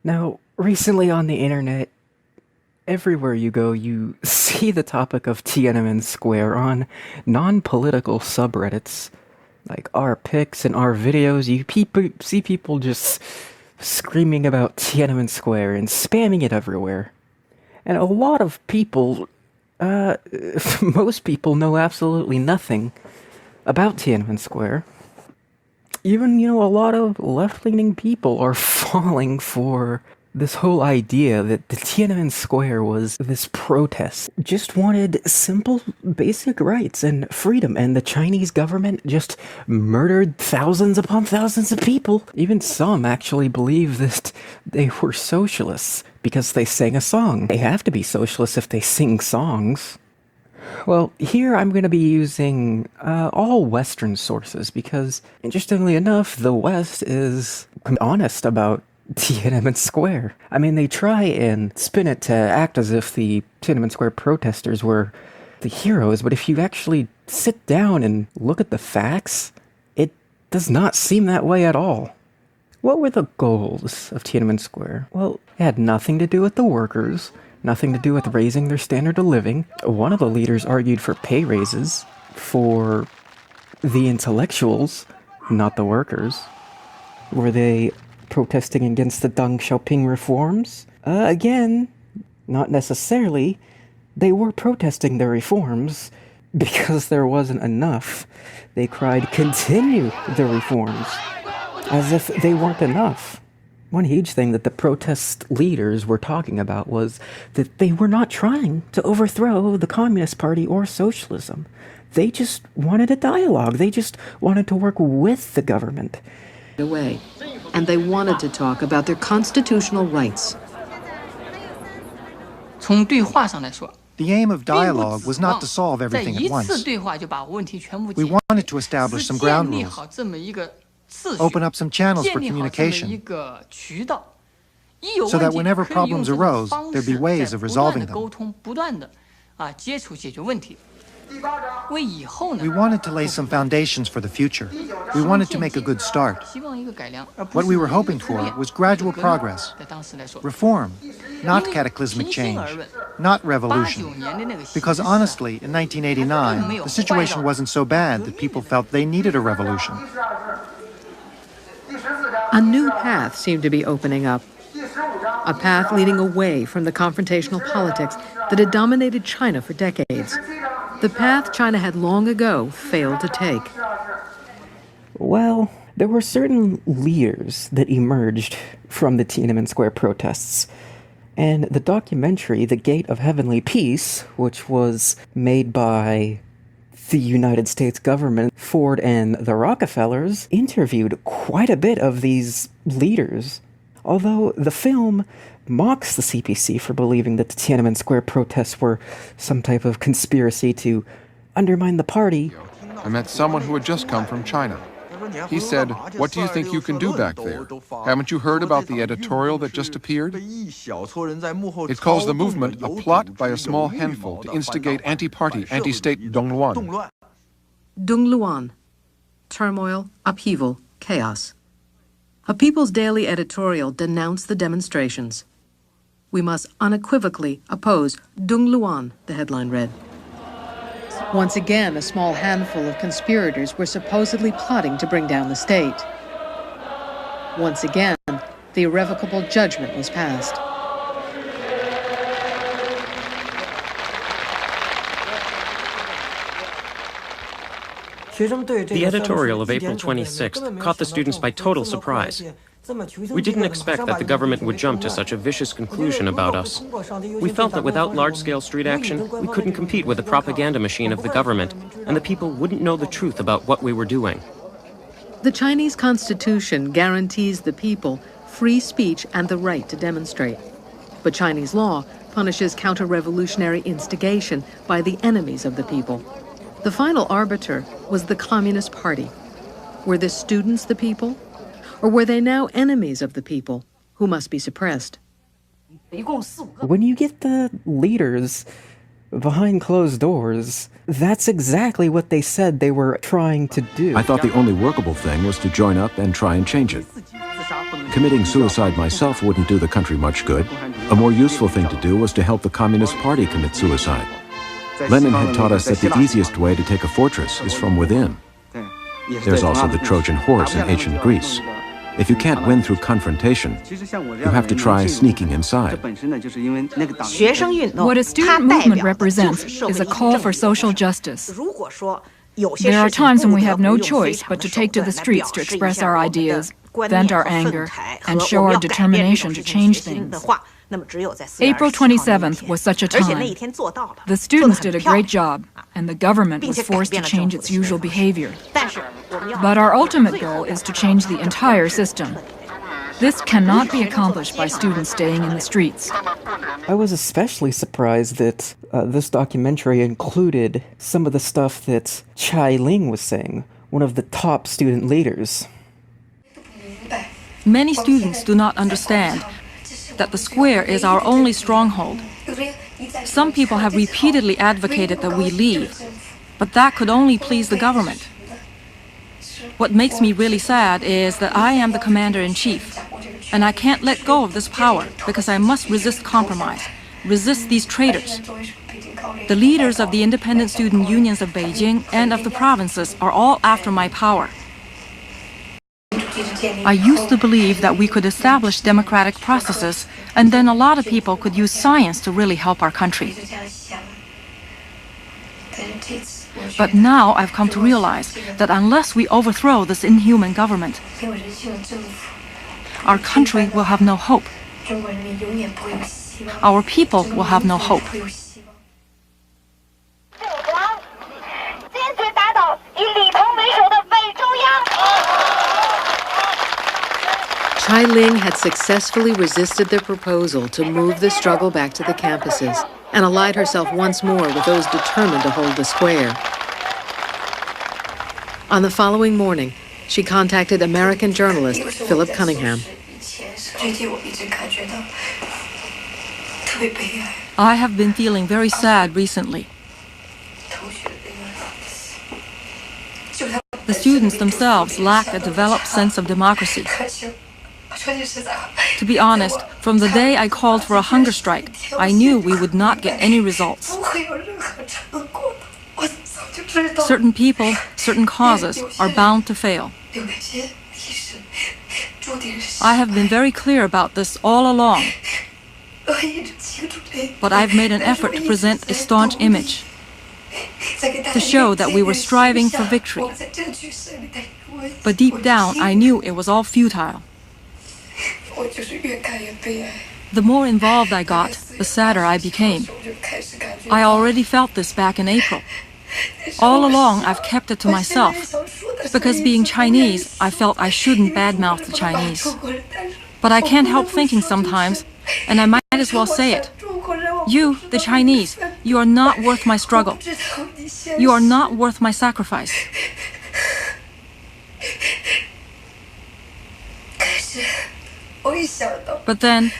Now, recently on the internet, everywhere you go, you see the topic of Tiananmen Square on non-political subreddits. Like our pics and our videos, see people just screaming about Tiananmen Square and spamming it everywhere. And a lot of people, most people know absolutely nothing about Tiananmen Square. Even, a lot of left-leaning people are falling for this whole idea that the Tiananmen Square was this protest. Just wanted simple, basic rights and freedom, and the Chinese government just murdered thousands upon thousands of people. Even some actually believe that they were socialists because they sang a song. They have to be socialists if they sing songs. Well, here I'm going to be using all Western sources because, interestingly enough, the West is honest about Tiananmen Square. I mean, they try and spin it to act as if the Tiananmen Square protesters were the heroes, but if you actually sit down and look at the facts, it does not seem that way at all. What were the goals of Tiananmen Square? Well, it had nothing to do with the workers, nothing to do with raising their standard of living. One of the leaders argued for pay raises for the intellectuals, not the workers. Were they protesting against the Deng Xiaoping reforms? Again, not necessarily. They were protesting the reforms because there wasn't enough. They cried, "Continue the reforms," as if they weren't enough. One huge thing that the protest leaders were talking about was that they were not trying to overthrow the Communist Party or socialism. They just wanted a dialogue. They just wanted to work with the government. Away, and they wanted to talk about their constitutional rights. The aim of dialogue was not to solve everything at once. We wanted to establish some ground rules, open up some channels for communication, so that whenever problems arose, there'd be ways of resolving them. We wanted to lay some foundations for the future. We wanted to make a good start. What we were hoping for was gradual progress, reform, not cataclysmic change, not revolution. Because honestly, in 1989, the situation wasn't so bad that people felt they needed a revolution. A new path seemed to be opening up. A path leading away from the confrontational politics that had dominated China for decades. The path China had long ago failed to take. Well, there were certain leaders that emerged from the Tiananmen Square protests. And the documentary, The Gate of Heavenly Peace, which was made by the United States government, Ford and the Rockefellers, interviewed quite a bit of these leaders. Although the film mocks the CPC for believing that the Tiananmen Square protests were some type of conspiracy to undermine the party. I met someone who had just come from China. He said, "What do you think you can do back there? Haven't you heard about the editorial that just appeared? It calls the movement a plot by a small handful to instigate anti-party, anti-state Dongluan." Dongluan. Turmoil, upheaval, chaos. A People's Daily editorial denounced the demonstrations. "We must unequivocally oppose Dongluan," the headline read. Once again, a small handful of conspirators were supposedly plotting to bring down the state. Once again, the irrevocable judgment was passed. The editorial of April 26th caught the students by total surprise. We didn't expect that the government would jump to such a vicious conclusion about us. We felt that without large-scale street action, we couldn't compete with the propaganda machine of the government, and the people wouldn't know the truth about what we were doing. The Chinese Constitution guarantees the people free speech and the right to demonstrate. But Chinese law punishes counter-revolutionary instigation by the enemies of the people. The final arbiter was the Communist Party. Were the students the people? Or were they now enemies of the people who must be suppressed? When you get the leaders behind closed doors, that's exactly what they said they were trying to do. I thought the only workable thing was to join up and try and change it. Committing suicide myself wouldn't do the country much good. A more useful thing to do was to help the Communist Party commit suicide. Lenin had taught us that the easiest way to take a fortress is from within. There's also the Trojan horse in ancient Greece. If you can't win through confrontation, you have to try sneaking inside. What a student movement represents is a call for social justice. There are times when we have no choice but to take to the streets to express our ideas, vent our anger, and show our determination to change things. April 27th was such a time. The students did a great job, and the government was forced to change its usual behavior. But our ultimate goal is to change the entire system. This cannot be accomplished by students staying in the streets. I was especially surprised that this documentary included some of the stuff that Chai Ling was saying, one of the top student leaders. Many students do not understand that the square is our only stronghold. Some people have repeatedly advocated that we leave, but that could only please the government. What makes me really sad is that I am the commander-in-chief, and I can't let go of this power because I must resist compromise, resist these traitors. The leaders of the independent student unions of Beijing and of the provinces are all after my power. I used to believe that we could establish democratic processes, and then a lot of people could use science to really help our country. But now I've come to realize that unless we overthrow this inhuman government, our country will have no hope. Our people will have no hope. Chai Ling had successfully resisted the proposal to move the struggle back to the campuses and allied herself once more with those determined to hold the square. On the following morning, she contacted American journalist Philip Cunningham. I have been feeling very sad recently. The students themselves lack a developed sense of democracy. To be honest, from the day I called for a hunger strike, I knew we would not get any results. Certain people, certain causes are bound to fail. I have been very clear about this all along, but I've made an effort to present a staunch image, to show that we were striving for victory. But deep down, I knew it was all futile. The more involved I got, the sadder I became. I already felt this back in April. All along, I've kept it to myself, because being Chinese, I felt I shouldn't badmouth the Chinese. But I can't help thinking sometimes, and I might as well say it. You, the Chinese, you are not worth my struggle. You are not worth my sacrifice. But then,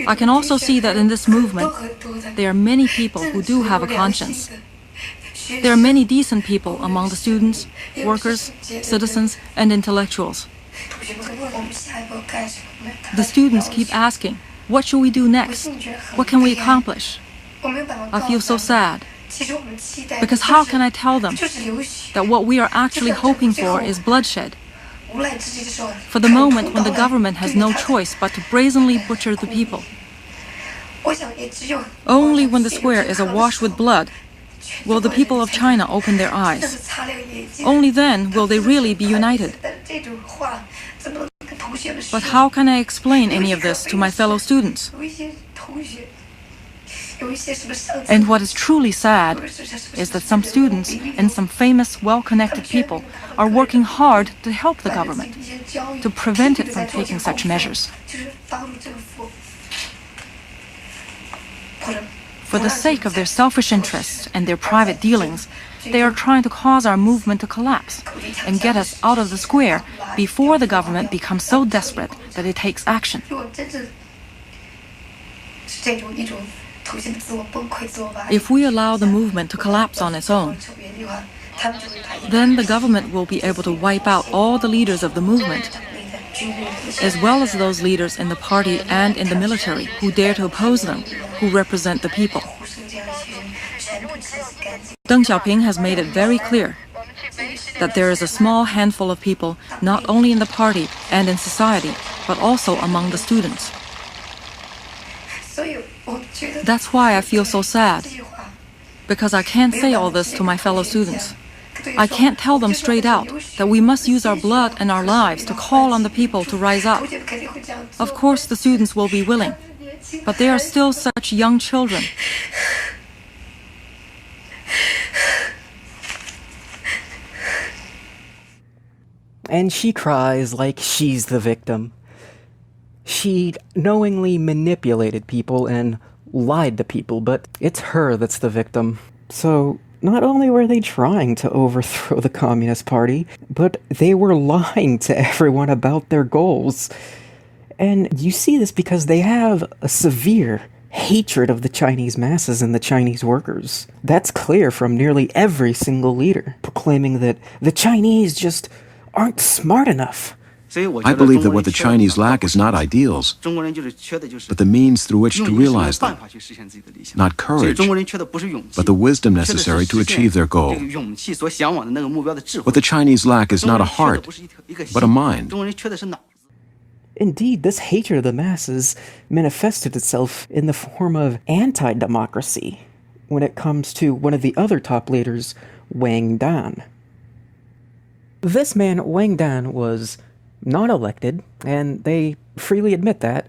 I can also see that in this movement, there are many people who do have a conscience. There are many decent people among the students, workers, citizens, and intellectuals. The students keep asking, what should we do next? What can we accomplish? I feel so sad. Because how can I tell them that what we are actually hoping for is bloodshed? For the moment when the government has no choice but to brazenly butcher the people. Only when the square is awash with blood will the people of China open their eyes. Only then will they really be united. But how can I explain any of this to my fellow students? And what is truly sad is that some students and some famous, well-connected people are working hard to help the government, to prevent it from taking such measures. For the sake of their selfish interests and their private dealings, they are trying to cause our movement to collapse and get us out of the square before the government becomes so desperate that it takes action. If we allow the movement to collapse on its own, then the government will be able to wipe out all the leaders of the movement, as well as those leaders in the party and in the military who dare to oppose them, who represent the people. Deng Xiaoping has made it very clear that there is a small handful of people, not only in the party and in society, but also among the students. That's why I feel so sad, because I can't say all this to my fellow students. I can't tell them straight out that we must use our blood and our lives to call on the people to rise up. Of course, the students will be willing, but they are still such young children. And she cries like she's the victim. She knowingly manipulated people and lied to people, but it's her that's the victim. So, not only were they trying to overthrow the Communist Party, but they were lying to everyone about their goals. And you see this because they have a severe hatred of the Chinese masses and the Chinese workers. That's clear from nearly every single leader, proclaiming that the Chinese just aren't smart enough. I believe that what the Chinese lack is not ideals, but the means through which to realize them. Not courage, but the wisdom necessary to achieve their goal. What the Chinese lack is not a heart, but a mind. Indeed, this hatred of the masses manifested itself in the form of anti-democracy when it comes to one of the other top leaders, Wang Dan. This man, Wang Dan, was not elected, and they freely admit that.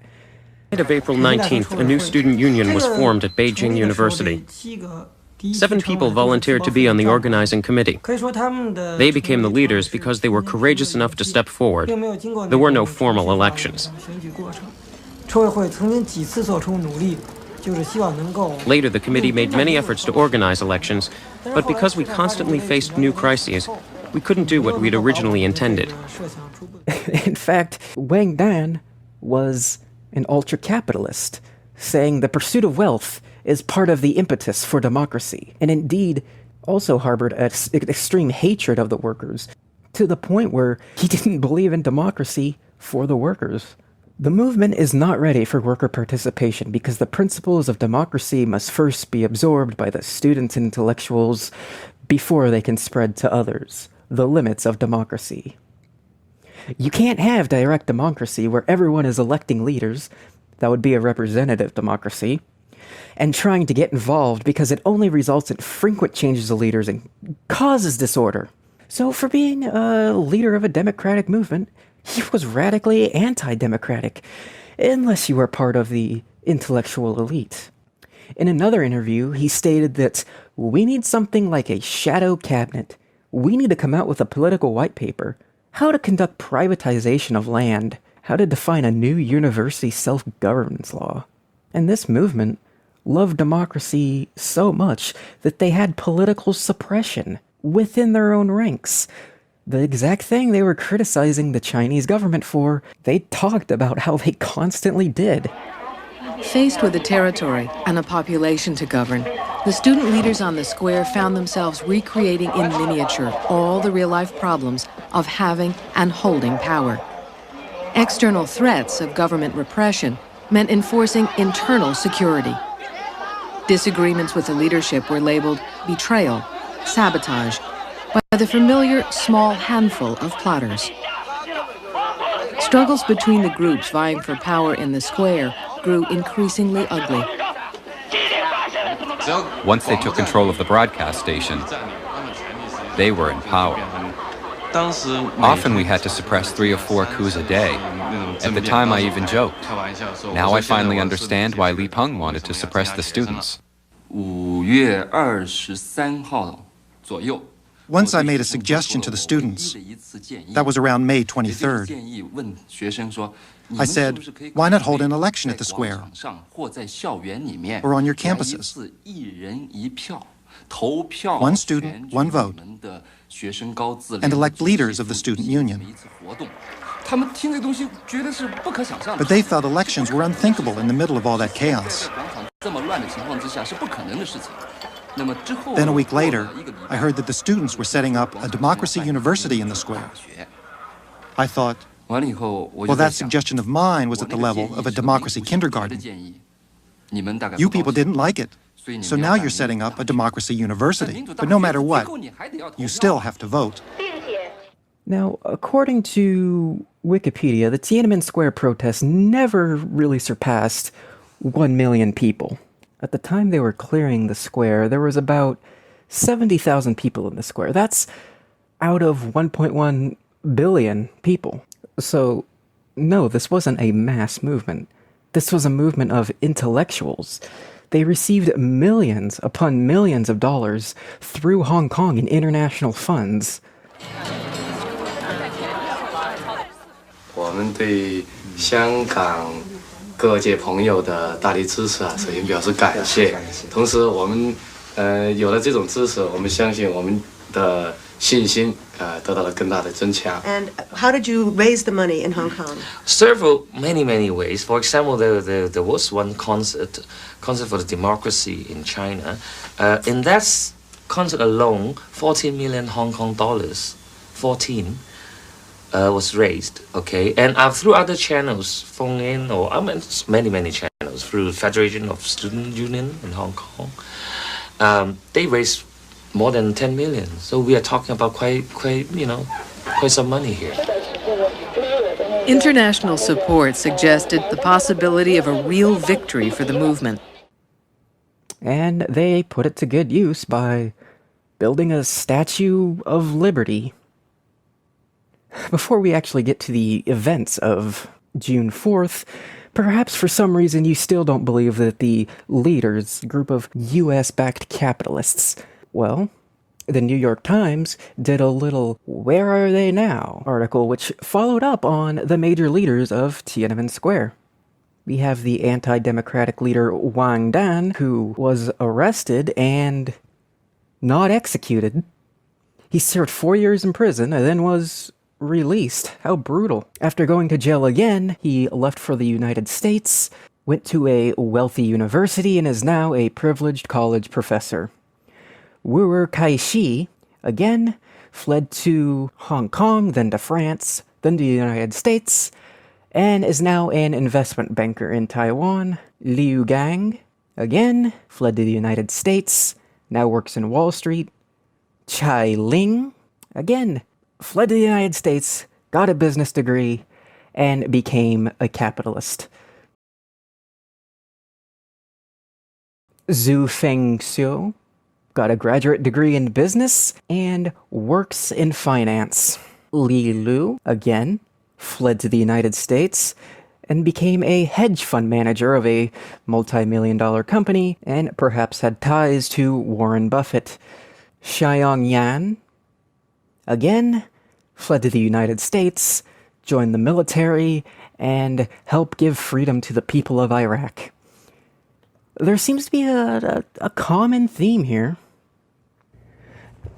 Of April 19th, a new student union was formed at Beijing University. 7 people volunteered to be on the organizing committee. They became the leaders because they were courageous enough to step forward. There were no formal elections. Later, the committee made many efforts to organize elections, but because we constantly faced new crises, we couldn't do what we'd originally intended. In fact, Wang Dan was an ultra-capitalist, saying the pursuit of wealth is part of the impetus for democracy, and indeed also harbored an extreme hatred of the workers, to the point where he didn't believe in democracy for the workers. The movement is not ready for worker participation because the principles of democracy must first be absorbed by the students and intellectuals before they can spread to others. The limits of democracy. You can't have direct democracy where everyone is electing leaders, that would be a representative democracy, and trying to get involved because it only results in frequent changes of leaders and causes disorder. So for being a leader of a democratic movement, he was radically anti-democratic, unless you were part of the intellectual elite. In another interview, he stated that we need something like a shadow cabinet. We need to come out with a political white paper, how to conduct privatization of land, how to define a new university self-governance law. And this movement loved democracy so much that they had political suppression within their own ranks. The exact thing they were criticizing the Chinese government for, they talked about how they constantly did. Faced with a territory and a population to govern, the student leaders on the square found themselves recreating in miniature all the real-life problems of having and holding power. External threats of government repression meant enforcing internal security. Disagreements with the leadership were labeled betrayal, sabotage, by the familiar small handful of plotters. Struggles between the groups vying for power in the square grew increasingly ugly. Once they took control of the broadcast station, they were in power. Often we had to suppress 3 or 4 coups a day. At the time I even joked. Now I finally understand why Li Peng wanted to suppress the students. Once I made a suggestion to the students. That was around May 23rd. I said, why not hold an election at the square or on your campuses? One student, one vote, and elect leaders of the student union. But they felt elections were unthinkable in the middle of all that chaos. Then a week later, I heard that the students were setting up a democracy university in the square. I thought, well, that suggestion of mine was at the level of a democracy kindergarten. You people didn't like it. So now you're setting up a democracy university. But no matter what, you still have to vote. Now, according to Wikipedia, the Tiananmen Square protests never really surpassed 1 million people. At the time they were clearing the square, there was about 70,000 people in the square. That's out of 1.1 billion people. So, no, this wasn't a mass movement. This was a movement of intellectuals. They received millions upon millions of dollars through Hong Kong in international funds. 我们对香港各界朋友的大力支持首先表示感谢。同时，我们有了这种支持，我们相信我们的信心得到了更大的增强。And how did you raise the money in Hong Kong? Many ways. For example, there was one concert for the democracy in China. In that concert alone, 14 million Hong Kong dollars, 14, was raised. Okay, and through other channels, phone in or many channels through Federation of Student Union in Hong Kong. They raised more than 10 million. So we are talking about quite some money here. International support suggested the possibility of a real victory for the movement. And they put it to good use by building a Statue of Liberty. Before we actually get to the events of June 4th, perhaps for some reason you still don't believe that the leaders, group of US-backed capitalists, well, the New York Times did a little "Where Are They Now?" article which followed up on the major leaders of Tiananmen Square. We have the anti-democratic leader Wang Dan, who was arrested and not executed. He served 4 years in prison and then was released. How brutal. After going to jail again, he left for the United States, went to a wealthy university, and is now a privileged college professor. Wu Kai-shi, again, fled to Hong Kong, then to France, then to the United States, and is now an investment banker in Taiwan. Liu Gang, again, fled to the United States, now works in Wall Street. Chai Ling, again, fled to the United States, got a business degree, and became a capitalist. Zhu Fengxiu got a graduate degree in business and works in finance. Li Lu, again, fled to the United States and became a hedge fund manager of a multi-million-dollar company and perhaps had ties to Warren Buffett. Xiaoyang Yan, again, fled to the United States, joined the military, and helped give freedom to the people of Iraq. There seems to be a common theme here.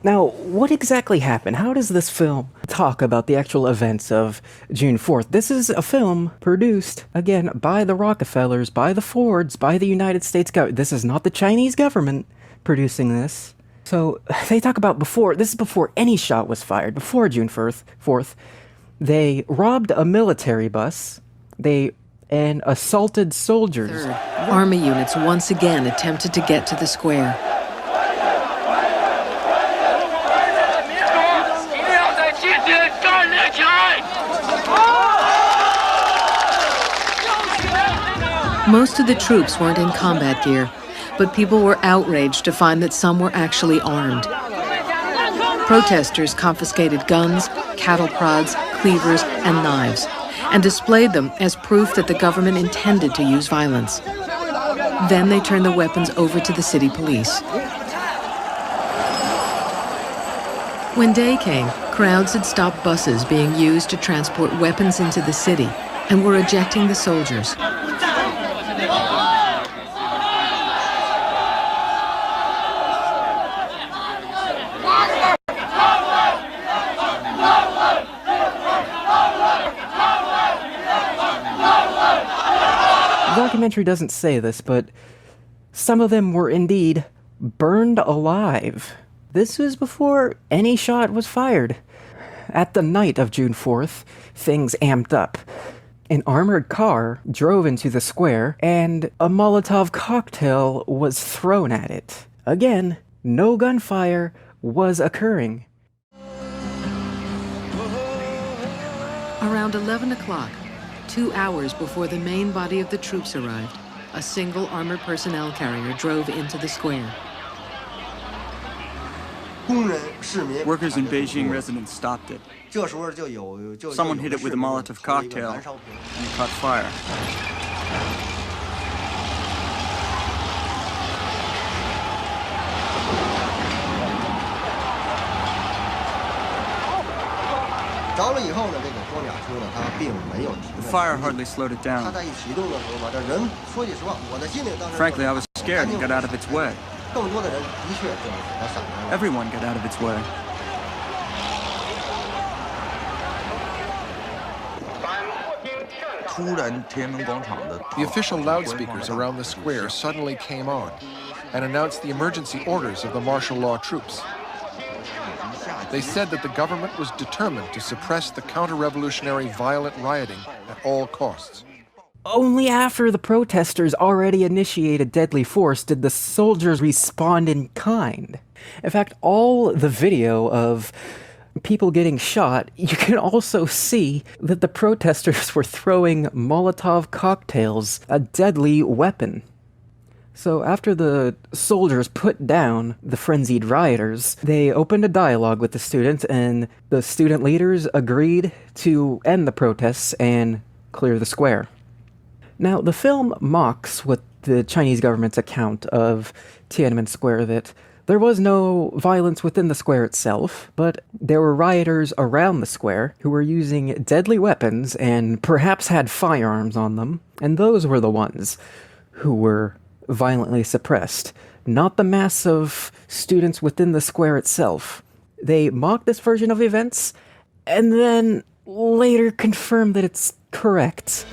Now, what exactly happened? How does this film talk about the actual events of June 4th? This is a film produced, again, by the Rockefellers, by the Fords, by the United States government. This is not the Chinese government producing this. So, they talk about this is before any shot was fired, before June 4th. They robbed a military bus, and assaulted soldiers. Third, army units once again attempted to get to the square. Most of the troops weren't in combat gear, but people were outraged to find that some were actually armed. Protesters confiscated guns, cattle prods, cleavers, and knives, and displayed them as proof that the government intended to use violence. Then they turned the weapons over to the city police. When day came, crowds had stopped buses being used to transport weapons into the city and were ejecting the soldiers. The documentary doesn't say this, but Some of them were indeed burned alive. This was before any shot was fired. At the night of June 4th, things amped up. An armored car drove into the square, and a Molotov cocktail was thrown at it. Again, no gunfire was occurring. Around 11 o'clock, 2 hours before the main body of the troops arrived, a single armored personnel carrier drove into the square. Workers and Beijing residents stopped it. Someone hit it with a Molotov cocktail, and it caught fire. The fire hardly slowed it down. Frankly, I was scared and got out of its way. Everyone got out of its way. The official loudspeakers around the square suddenly came on and announced the emergency orders of the martial law troops. They said that the government was determined to suppress the counter-revolutionary violent rioting at all costs. Only after the protesters already initiated deadly force did the soldiers respond in kind. In fact, all the video of people getting shot, you can also see that the protesters were throwing Molotov cocktails, a deadly weapon. So after the soldiers put down the frenzied rioters, they opened a dialogue with the students, and the student leaders agreed to end the protests and clear the square. Now, the film mocks what the Chinese government's account of Tiananmen Square, that there was no violence within the square itself, but there were rioters around the square who were using deadly weapons and perhaps had firearms on them, and those were the ones who were violently suppressed, not the mass of students within the square itself. They mocked this version of events, and then later confirmed that it's correct.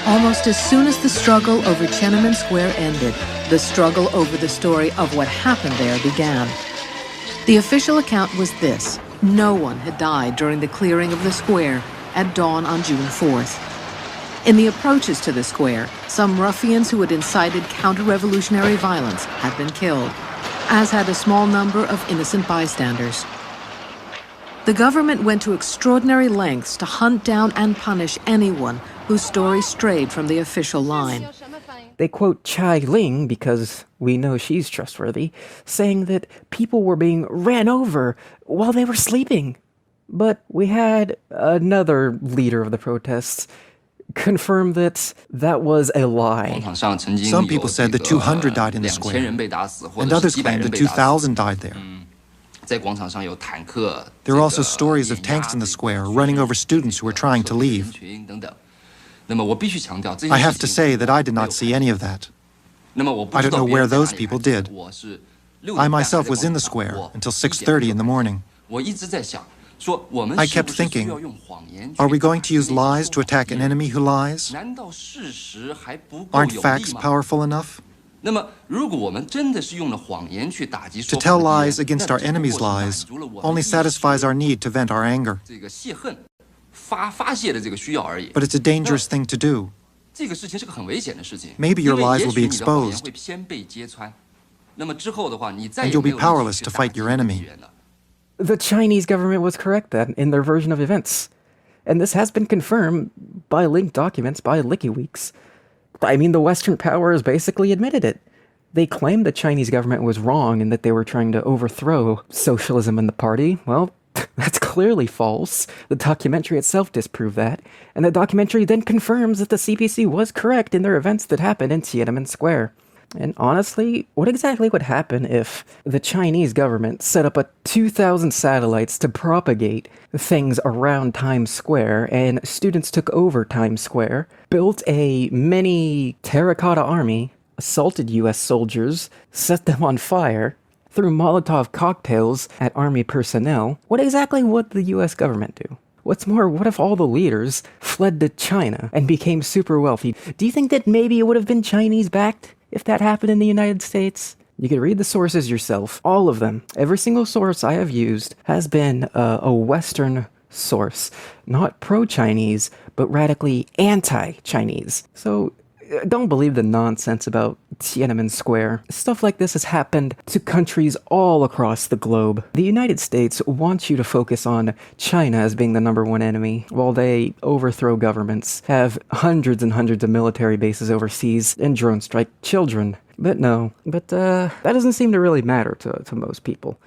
Almost as soon as the struggle over Tiananmen Square ended, the struggle over the story of what happened there began. The official account was this: no one had died during the clearing of the square at dawn on June 4th. In the approaches to the square, some ruffians who had incited counter-revolutionary violence had been killed, as had a small number of innocent bystanders. The government went to extraordinary lengths to hunt down and punish anyone whose story strayed from the official line. They quote Chai Ling, because we know she's trustworthy, saying that people were being ran over while they were sleeping. But we had another leader of the protests confirm that that was a lie. Some people said that 200 died in the square, and others claimed that 2,000 died there. There are also stories of tanks in the square running over students who were trying to leave. I have to say that I did not see any of that. I don't know where those people did. I myself was in the square until 6:30 in the morning. I kept thinking, are we going to use lies to attack an enemy who lies? Aren't facts powerful enough? To tell lies against our enemy's lies only satisfies our need to vent our anger. But it's a dangerous thing to do. Maybe your lies will be exposed, and you'll be powerless to fight your enemy. The Chinese government was correct then in their version of events. And this has been confirmed by linked documents by WikiLeaks. I mean, the Western powers basically admitted it. They claimed the Chinese government was wrong and that they were trying to overthrow socialism in the party. Well, that's clearly false. The documentary itself disproved that. And the documentary then confirms that the CPC was correct in their events that happened in Tiananmen Square. And honestly, what exactly would happen if the Chinese government set up 2,000 satellites to propagate things around Times Square, and students took over Times Square, built a mini terracotta army, assaulted US soldiers, set them on fire, threw Molotov cocktails at army personnel? What exactly would the US government do? What's more, what if all the leaders fled to China and became super wealthy? Do you think that maybe it would have been Chinese-backed? if that happened in the United States? You can read the sources yourself, all of them. Every single source I have used has been a Western source, not pro-Chinese, but radically anti-Chinese. So don't believe the nonsense about Tiananmen Square. Stuff like this has happened to countries all across the globe. The United States wants you to focus on China as being the #1 enemy, while they overthrow governments, have hundreds and hundreds of military bases overseas, and drone strike children. But no. That doesn't seem to really matter to most people.